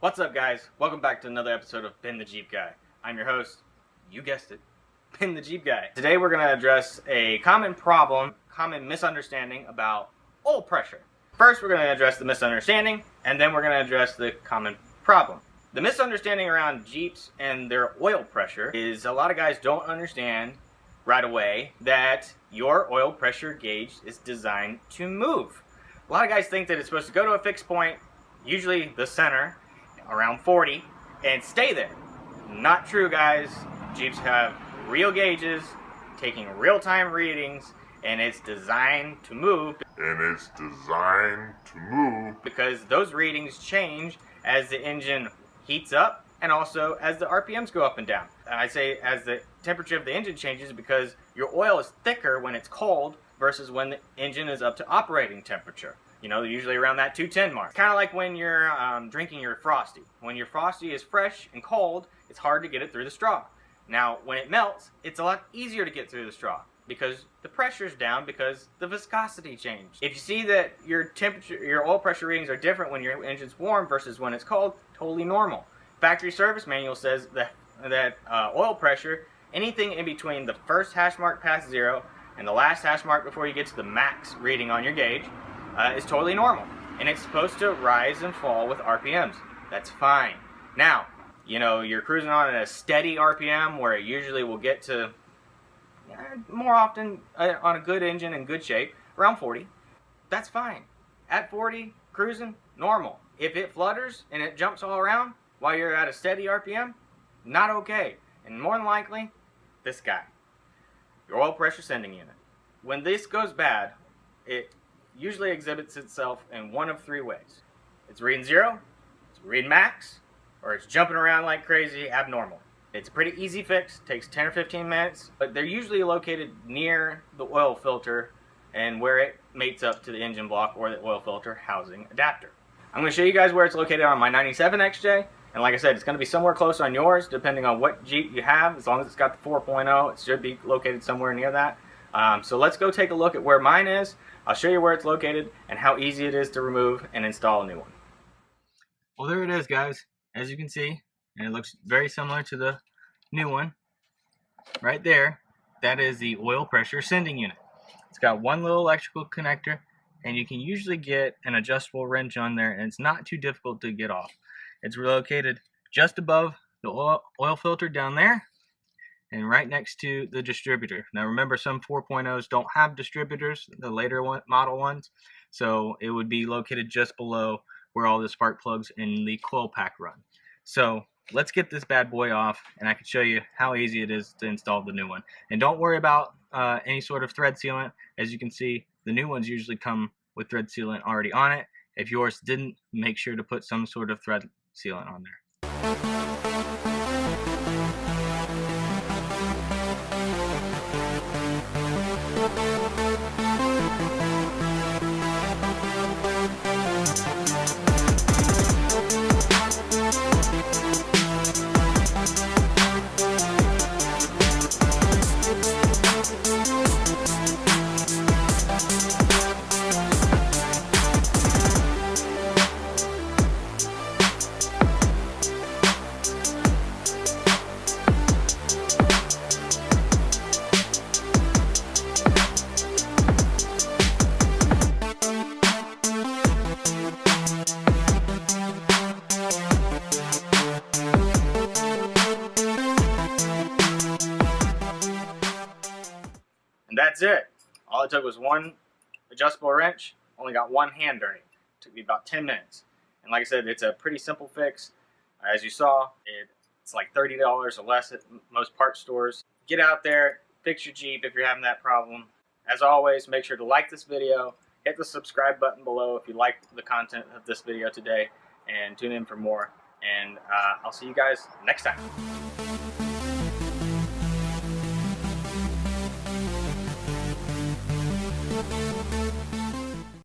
What's up, guys? Welcome back to another episode of Ben the Jeep Guy. I'm your host, you guessed it, Ben the Jeep Guy. Today we're going to address a common problem, common misunderstanding about oil pressure. First, we're going to address the misunderstanding, and then we're going to address the common problem. The misunderstanding around Jeeps and their oil pressure is a lot of guys don't understand right away that your oil pressure gauge is designed to move. A lot of guys think that it's supposed to go to a fixed point, usually the center, around 40, and stay there. Not true, guys. Jeeps have real gauges, taking real-time readings, and it's designed to move. Because those readings change as the engine heats up and also as the RPMs go up and down. And I say as the temperature of the engine changes because your oil is thicker when it's cold versus when the engine is up to operating temperature. You know, usually around that 210 mark. Kind of like when you're drinking your Frosty. When your Frosty is fresh and cold, it's hard to get it through the straw. Now, when it melts, it's a lot easier to get through the straw because the pressure's down because the viscosity changed. If you see that your temperature, your oil pressure readings are different when your engine's warm versus when it's cold, totally normal. Factory service manual says that oil pressure, anything in between the first hash mark past 0 and the last hash mark before you get to the max reading on your gauge, is totally normal, and it's supposed to rise and fall with RPMs. That's fine. Now, you know, you're cruising on at a steady RPM where it usually will get to, more often on a good engine in good shape, around 40. That's fine. At 40, cruising, normal. If it flutters and it jumps all around while you're at a steady RPM, not okay. And more than likely, this guy, your oil pressure sending unit. When this goes bad, it usually exhibits itself in one of three ways. It's reading 0, it's reading max, or it's jumping around like crazy, abnormal. It's a pretty easy fix, takes 10 or 15 minutes, but they're usually located near the oil filter and where it mates up to the engine block or the oil filter housing adapter. I'm going to show you guys where it's located on my 97 XJ, and like I said, it's going to be somewhere close on yours depending on what Jeep you have. As long as it's got the 4.0, it should be located somewhere near that. So let's go take a look at where mine is. I'll show you where it's located and how easy it is to remove and install a new one. Well, there it is, guys. As you can see, and it looks very similar to the new one. Right there, that is the oil pressure sending unit. It's got one little electrical connector, and you can usually get an adjustable wrench on there, and it's not too difficult to get off. It's located just above the oil filter down there, and right next to the distributor. Now remember, some 4.0s don't have distributors, the later model ones, so it would be located just below where all the spark plugs in the coil pack run. So let's get this bad boy off, and I can show you how easy it is to install the new one. And don't worry about any sort of thread sealant. As you can see, the new ones usually come with thread sealant already on it. If yours didn't, make sure to put some sort of thread sealant on there. And that's it. All it took was one adjustable wrench, only got one hand turning. It took me about 10 minutes. And like I said, it's a pretty simple fix. As you saw, it's like $30 or less at most parts stores. Get out there, fix your Jeep if you're having that problem. As always, make sure to like this video, hit the subscribe button below if you like the content of this video today, and tune in for more. And I'll see you guys next time.